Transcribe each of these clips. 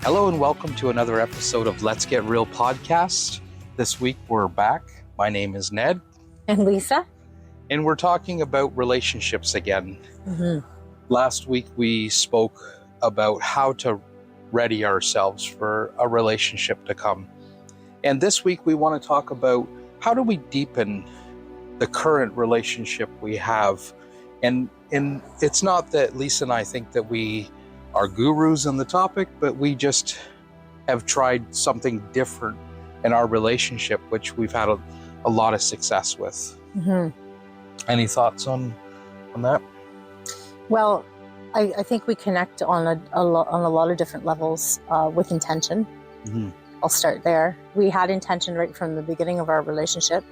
Hello and welcome to another episode of Let's Get Real podcast. This week we're back. My name is Ned. And Lisa. And we're talking about relationships again. Mm-hmm. Last week we spoke about how to ready ourselves for a relationship to come. And this week we want to talk about how do we deepen the current relationship we have. And it's not that Lisa and I think that we are gurus on the topic, but we just have tried something different in our relationship, which we've had a lot of success with. Mm-hmm. Any thoughts on that? Well, I think we connect on a lot of different levels with intention. Mm-hmm. I'll start there. We had intention right from the beginning of our relationship.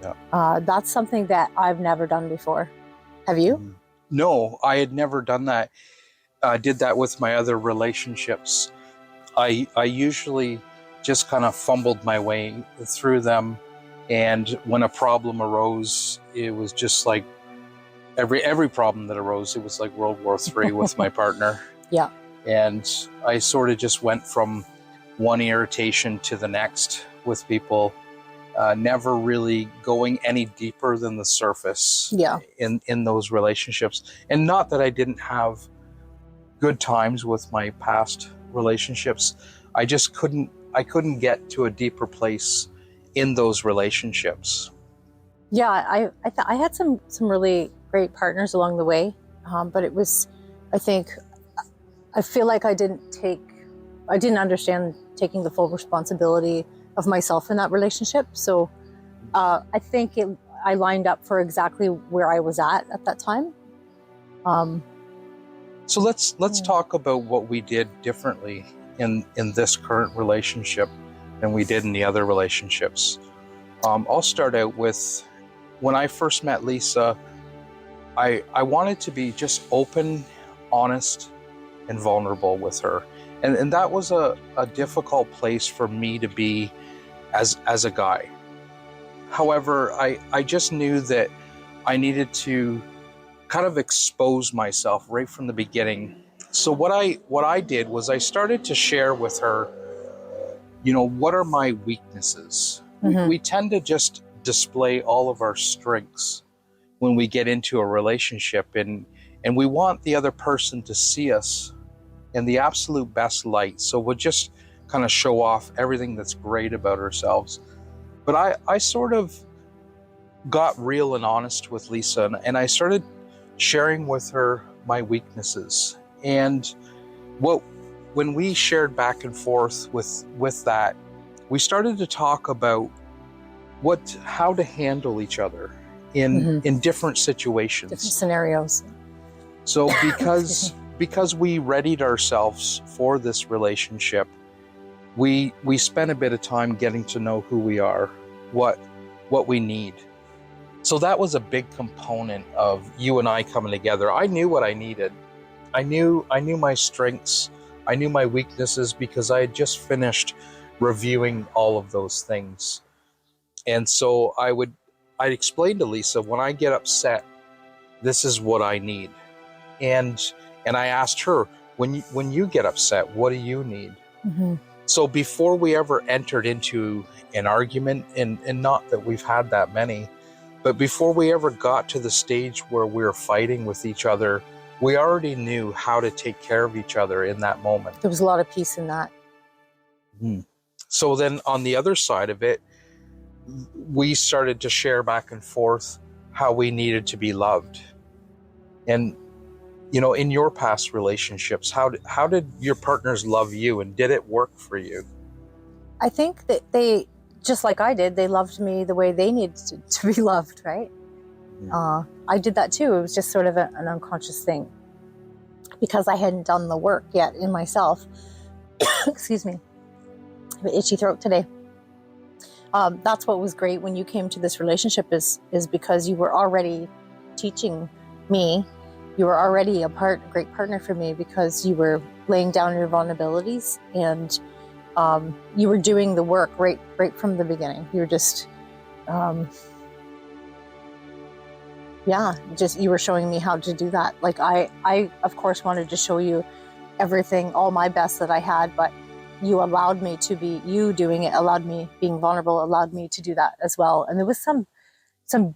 Yeah. That's something that I've never done before. Have you? No, I had never done that. I did that with my other relationships. I usually just kind of fumbled my way through them, and when a problem arose, it was just like every problem that arose, it was like World War III with my partner. Yeah. And I sort of just went from one irritation to the next with people, never really going any deeper than the surface. Yeah. In those relationships. And not that I didn't have good times with my past relationships. I just couldn't get to a deeper place in those relationships. Yeah, I had some really great partners along the way, but it was, I feel like I didn't understand taking the full responsibility of myself in that relationship. So I think I lined up for exactly where I was at that time. So let's talk about what we did differently in this current relationship than we did in the other relationships. I'll start out with when I first met Lisa. I wanted to be just open, honest, and vulnerable with her, and that was a difficult place for me to be as a guy. However, I just knew that I needed to kind of expose myself right from the beginning. So what I did was I started to share with her, what are my weaknesses? Mm-hmm. We tend to just display all of our strengths when we get into a relationship, and we want the other person to see us in the absolute best light. So we'll just kind of show off everything that's great about ourselves. But I sort of got real and honest with Lisa, and I started sharing with her my weaknesses. And when we shared back and forth with that, we started to talk about how to handle each other in different situations, different scenarios. So because we readied ourselves for this relationship, we spent a bit of time getting to know who we are, what we need. So that was a big component of you and I coming together. I knew what I needed. I knew my strengths. I knew my weaknesses because I had just finished reviewing all of those things. And so I'd explain to Lisa, when I get upset, this is what I need. And I asked her, when you get upset, what do you need? Mm-hmm. So before we ever entered into an argument, and not that we've had that many, but before we ever got to the stage where we were fighting with each other, we already knew how to take care of each other in that moment. There was a lot of peace in that. Mm-hmm. So then on the other side of it, we started to share back and forth how we needed to be loved. And, in your past relationships, how did your partners love you, and did it work for you? I think that they, just like I did, they loved me the way they needed to be loved, right? Yeah. I did that too. It was just sort of an unconscious thing because I hadn't done the work yet in myself. Excuse me. I have an itchy throat today. That's what was great when you came to this relationship is because you were already teaching me. You were already a great partner for me because you were laying down your vulnerabilities and you were doing the work right from the beginning. You were just, you were showing me how to do that. Like I of course wanted to show you everything, all my best that I had, but you allowed me to be, you doing it allowed me, being vulnerable allowed me to do that as well. And there was some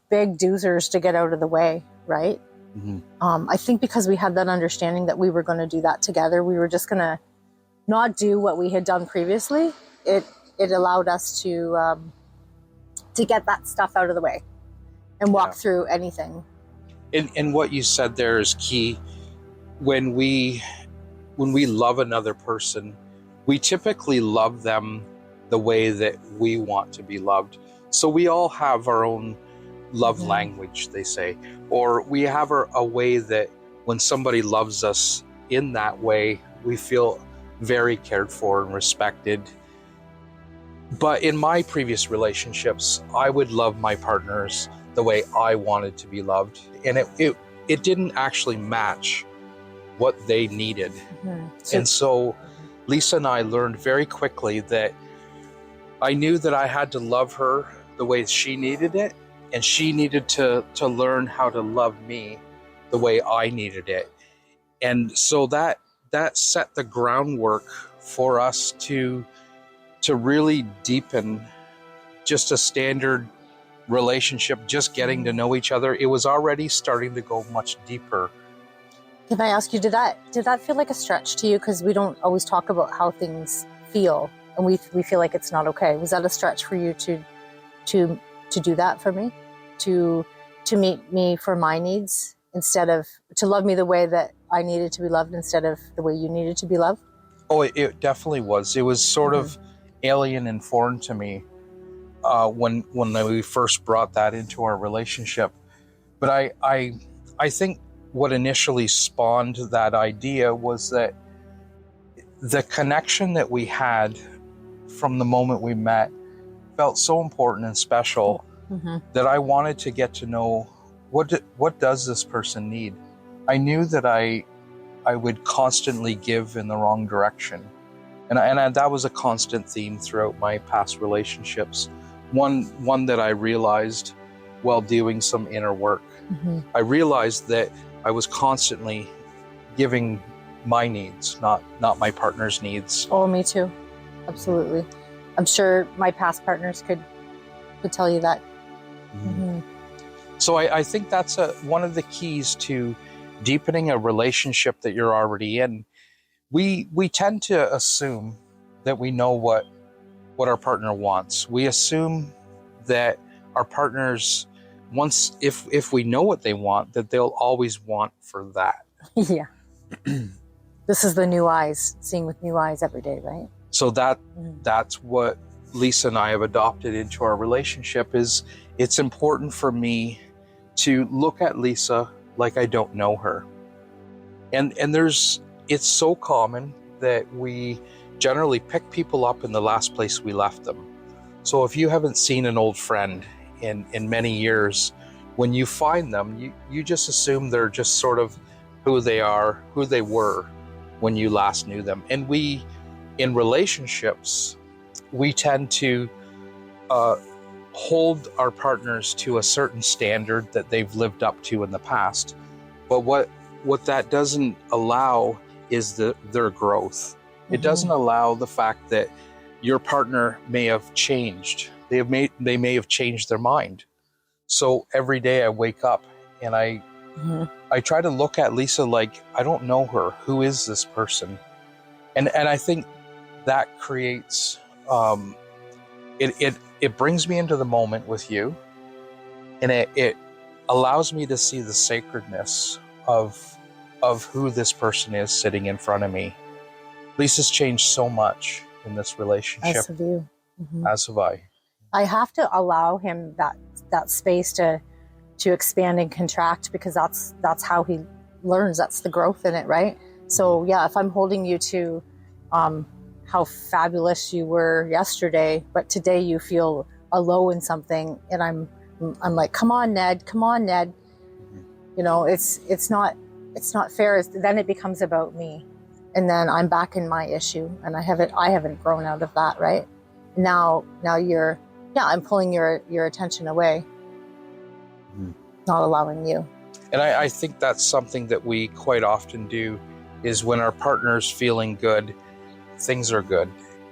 big doozers to get out of the way, right? I think because we had that understanding that we were going to do that together, we were just going to not do what we had done previously. It allowed us to get that stuff out of the way and walk through anything. And what you said there is key. When we love another person, we typically love them the way that we want to be loved. So we all have our own love language, they say, or we have a way that when somebody loves us in that way, we feel very cared for and respected. But in my previous relationships, I would love my partners the way I wanted to be loved, and it didn't actually match what they needed. And so Lisa and I learned very quickly that I knew that I had to love her the way she needed it, and she needed to learn how to love me the way I needed it. And so that set the groundwork for us to really deepen just a standard relationship, just getting to know each other. It was already starting to go much deeper. Can I ask you, did that feel like a stretch to you? Because we don't always talk about how things feel, and we feel like it's not okay. Was that a stretch for you to do that for me, to meet me for my needs, instead of to love me the way that I needed to be loved instead of the way you needed to be loved? Oh, it definitely was. It was sort of alien and foreign to me when we first brought that into our relationship. But I think what initially spawned that idea was that the connection that we had from the moment we met felt so important and special that I wanted to get to know what does this person need. I knew that I would constantly give in the wrong direction, and that was a constant theme throughout my past relationships. One that I realized while doing some inner work. I realized that I was constantly giving my needs, not my partner's needs. Oh, me too. Absolutely. I'm sure my past partners could tell you that. So I think that's one of the keys to deepening a relationship that you're already in. We tend to assume that we know what our partner wants. We assume that our partners, once if we know what they want, that they'll always want for that. Yeah. This is the new eyes, seeing with new eyes every day, right? So that's what Lisa and I have adopted into our relationship. Is it's important for me to look at Lisa like I don't know her. And it's so common that we generally pick people up in the last place we left them. So if you haven't seen an old friend in many years, when you find them, you just assume they're just sort of who they are, who they were when you last knew them. And we, in relationships, we tend to hold our partners to a certain standard that they've lived up to in the past. But what that doesn't allow is their growth. It doesn't allow the fact that your partner may have changed. They may have changed their mind. So every day I wake up and I try to look at Lisa like I don't know her. Who is this person? And I think that creates it brings me into the moment with you, and it allows me to see the sacredness of who this person is sitting in front of me. Lisa's changed so much in this relationship. As have you. As have I. I have to allow him that space to expand and contract, because that's how he learns. That's the growth in it, right? So yeah, if I'm holding you to how fabulous you were yesterday, but today you feel a low in something, and I'm like, come on, Ned. You know, it's not fair. Then it becomes about me, and then I'm back in my issue, and I haven't grown out of that, right? Now I'm pulling your attention away, not allowing you. And I think that's something that we quite often do, is when our partner's feeling good, things are good.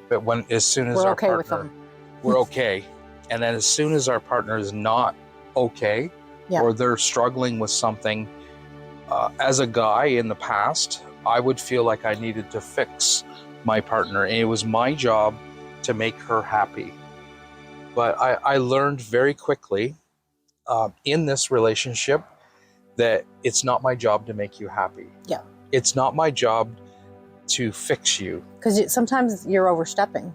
But as soon as We're our okay with partner, them. we're okay. And then as soon as our partner is not okay, Yeah. or they're struggling with something, as a guy in the past, I would feel like I needed to fix my partner, and it was my job to make her happy. But I learned very quickly in this relationship that it's not my job to make you happy. Yeah. It's not my job to fix you. Because sometimes you're overstepping.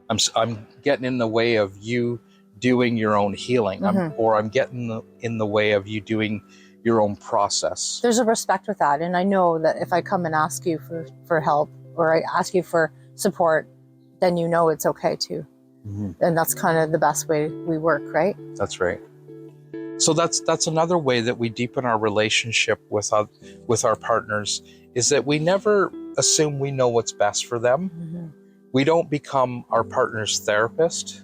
I'm getting in the way of you doing your own healing, or I'm getting in the way of you doing your own process. There's a respect with that. And I know that if I come and ask you for help, or I ask you for support, then you know it's okay too. And that's kind of the best way we work, right? That's right. So that's another way that we deepen our relationship with our partners, is that we never assume we know what's best for them. We don't become our partner's therapist.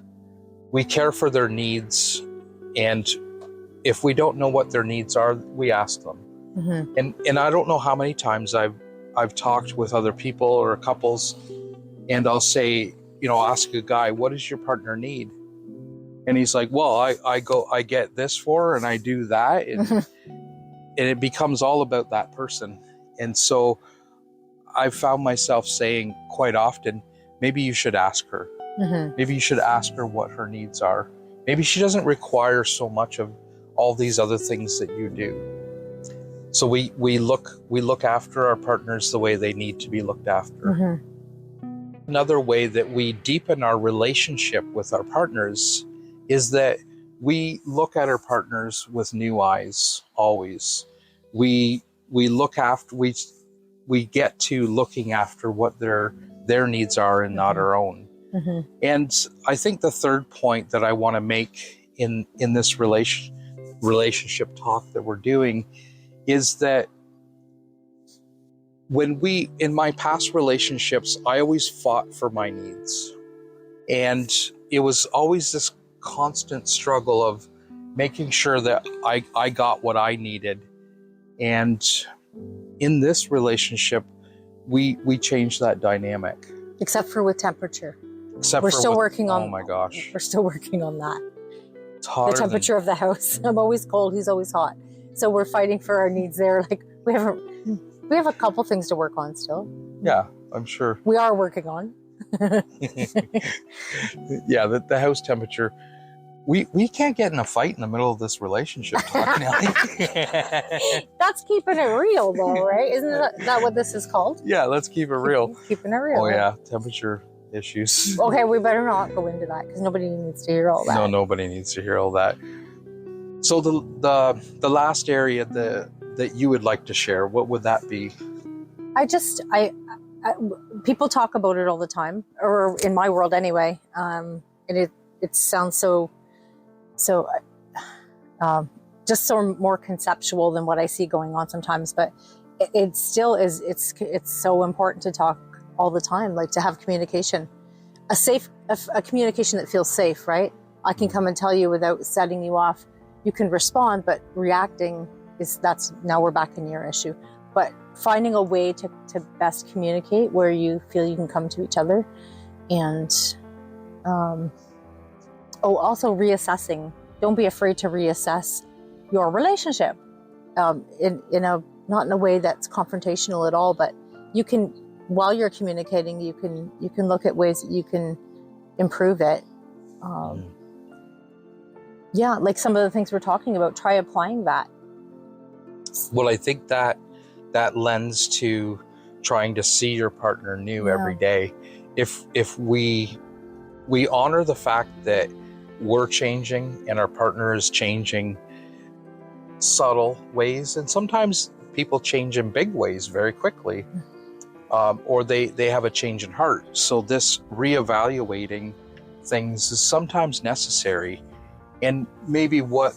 We care for their needs, and if we don't know what their needs are, we ask them. And I don't know how many times I've talked with other people or couples, and I'll say, ask a guy, what does your partner need? And he's like, well, I get this for her and I do that. And it becomes all about that person. And so I've found myself saying quite often, maybe you should ask her. Maybe you should ask her what her needs are. Maybe she doesn't require so much of all these other things that you do. So we look after our partners the way they need to be looked after. Another way that we deepen our relationship with our partners is that we look at our partners with new eyes always. We get to looking after what their needs are and not our own. And I think the third point that I want to make in this relationship talk that we're doing is that in my past relationships, I always fought for my needs. And it was always this constant struggle of making sure that I got what I needed. And in this relationship, we changed that dynamic. Except for with temperature. We're still working on. Oh my gosh. We're still working on that. It's hotter the temperature of the house. I'm always cold. He's always hot. So we're fighting for our needs there. Like we have a couple things to work on still. Yeah, I'm sure. We are working on. Yeah, the house temperature. We can't get in a fight in the middle of this relationship talk, Nelly. That's keeping it real though, right? Isn't that what this is called? Yeah, let's keep it real. Keeping it real. Oh yeah, temperature issues. Okay, we better not go into that because nobody needs to hear all that. No, nobody needs to hear all that. So the last area that you would like to share, what would that be? I people talk about it all the time, or in my world anyway. And it sounds so just so more conceptual than what I see going on sometimes, but it still is. It's so important to talk all the time, like to have communication, a communication that feels safe, right? I can come and tell you without setting you off. You can respond, but reacting that's now we're back in your issue. But finding a way to best communicate where you feel you can come to each other, and also reassessing. Don't be afraid to reassess your relationship not in a way that's confrontational at all, but you can, while you're communicating, you can look at ways that you can improve it. Yeah, like some of the things we're talking about, try applying that. Well, I think that lends to trying to see your partner new every day. If we honor the fact that we're changing and our partner is changing subtle ways, and sometimes people change in big ways very quickly, or they have a change in heart. So this reevaluating things is sometimes necessary, and maybe what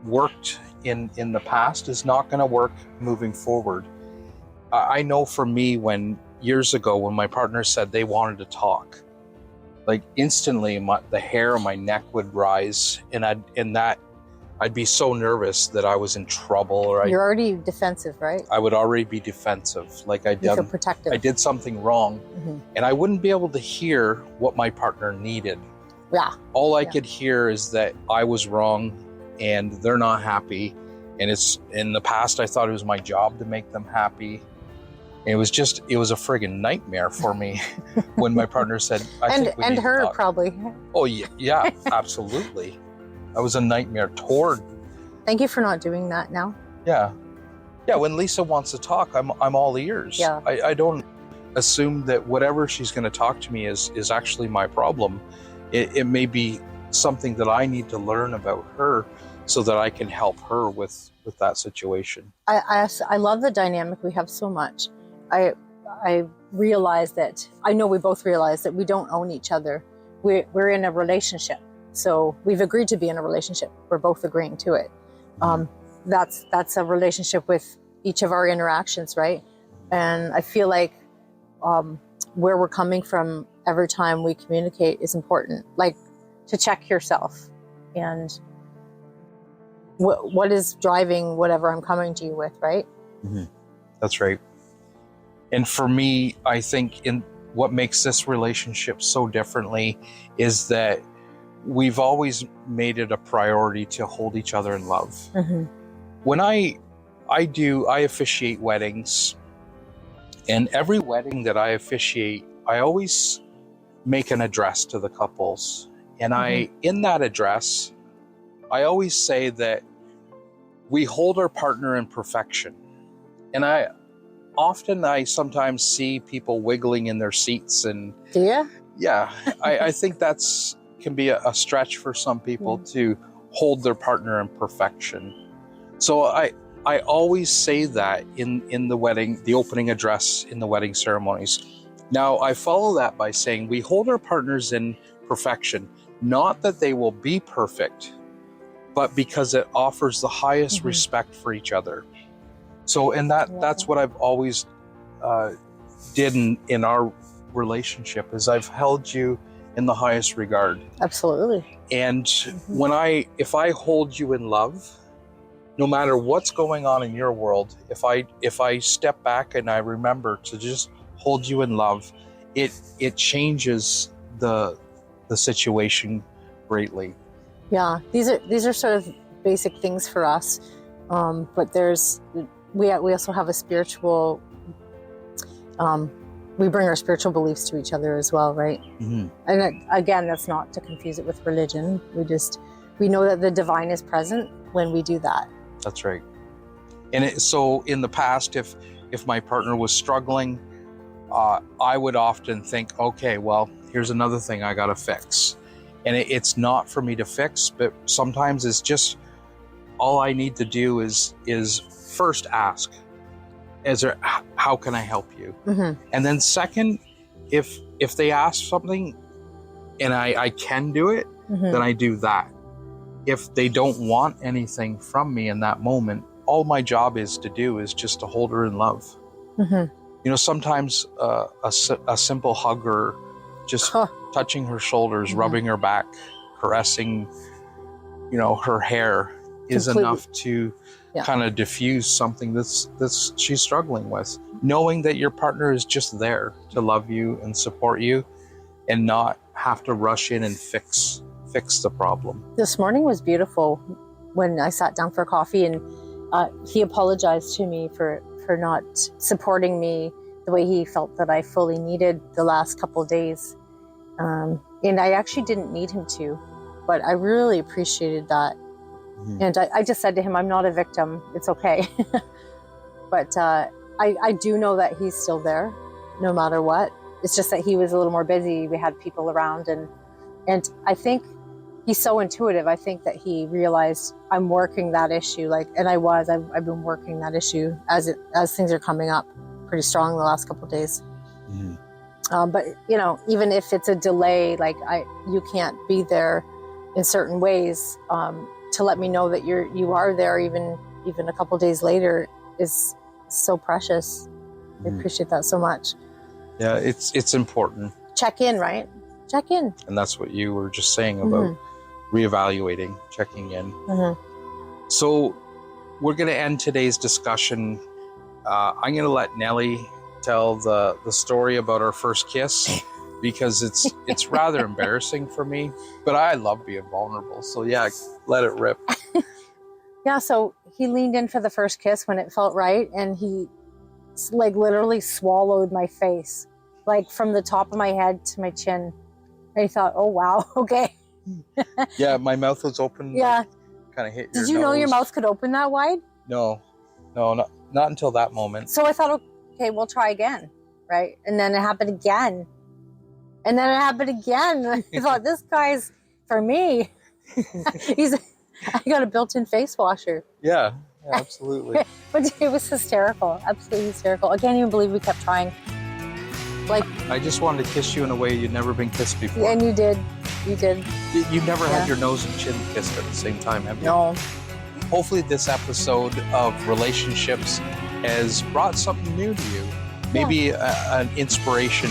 worked in the past is not going to work moving forward. I know for me, years ago when my partner said they wanted to talk, like instantly the hair on my neck would rise, and I'd be so nervous that I was in trouble, or You're already defensive, right? I would already be defensive, like You feel protective. I did something wrong, and I wouldn't be able to hear what my partner needed. Yeah. All I could hear is that I was wrong and they're not happy. And it's, in the past, I thought it was my job to make them happy. And it was a friggin' nightmare for me when my partner said, I think we need to her talk. probably. Oh yeah, absolutely. That was a nightmare. Thank you for not doing that now. Yeah. When Lisa wants to talk, I'm all ears. Yeah. I don't assume that whatever she's going to talk to me is actually my problem. It may be something that I need to learn about her so that I can help her with that situation. I love the dynamic we have so much. I realize that, I know we both realize that we don't own each other. We're in a relationship. So we've agreed to be in a relationship. We're both agreeing to it. That's a relationship with each of our interactions, right? And I feel like where we're coming from every time we communicate is important. Like, to check yourself and what is driving whatever I'm coming to you with, right? That's right. And for me, I think in what makes this relationship so differently is that we've always made it a priority to hold each other in love. When I officiate weddings, and every wedding that I officiate, I always make an address to the couples. And in that address, I always say that we hold our partner in perfection. And I sometimes see people wiggling in their seats. And do you? Yeah, I think that's can be a stretch for some people to hold their partner in perfection. So I always say that in the wedding, the opening address in the wedding ceremonies. Now I follow that by saying we hold our partners in perfection, not that they will be perfect, but because it offers the highest respect for each other. So, and that's what I've always did in our relationship, is I've held you in the highest regard. Absolutely. And if I hold you in love, no matter what's going on in your world, if I step back and I remember to just hold you in love, it changes the situation greatly. Yeah. These are sort of basic things for us, but we also have a spiritual. We bring our spiritual beliefs to each other as well, right? And again, that's not to confuse it with religion. We know that the divine is present when we do that. That's right. And so in the past, if my partner was struggling, I would often think, okay, well, here's another thing I got to fix. And it's not for me to fix, but sometimes it's just all I need to do is first ask, how can I help you? And then second, if they ask something and I can do it, then I do that. If they don't want anything from me in that moment, all my job is to do is just to hold her in love. Sometimes a simple hug, or just touching her shoulders, rubbing her back, caressing, her hair is enough to kind of diffuse something that's she's struggling with. Knowing that your partner is just there to love you and support you, and not have to rush in and fix the problem. This morning was beautiful when I sat down for coffee, and he apologized to me for not supporting me the way he felt that I fully needed the last couple of days. And I actually didn't need him to, but I really appreciated that. And I just said to him, I'm not a victim. It's okay. But I do know that he's still there no matter what. It's just that he was a little more busy. We had people around, and I think he's so intuitive. I think that he realized I'm working that issue. I've been working that issue as things are coming up pretty strong the last couple of days. But even if it's a delay, you can't be there in certain ways, to let me know that you are there even a couple of days later is so precious. I appreciate that so much. Yeah, it's important. Check in, right? Check in. And that's what you were just saying about reevaluating, checking in. So we're going to end today's discussion. I'm going to let Nellie tell the story about our first kiss because it's rather embarrassing for me, but I love being vulnerable. So yeah, let it rip. Yeah, so he leaned in for the first kiss when it felt right, and he like literally swallowed my face, like from the top of my head to my chin. I thought, oh wow, okay. Yeah, my mouth was open. Yeah. Like, kind of hit your Did you know your nose. mouth could open that wide? No, not until that moment. So I thought, okay, we'll try again, right? And then it happened again. And then it happened again. I thought, this guy's for me. I got a built-in face washer. Yeah, absolutely. But it was hysterical, absolutely hysterical. I can't even believe we kept trying. Like, I just wanted to kiss you in a way you'd never been kissed before. and you did. You've never had your nose and chin kissed at the same time, have you? No. Hopefully this episode of relationships has brought something new to you. Maybe an inspiration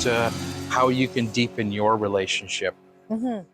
to how you can deepen your relationship. Mm-hmm.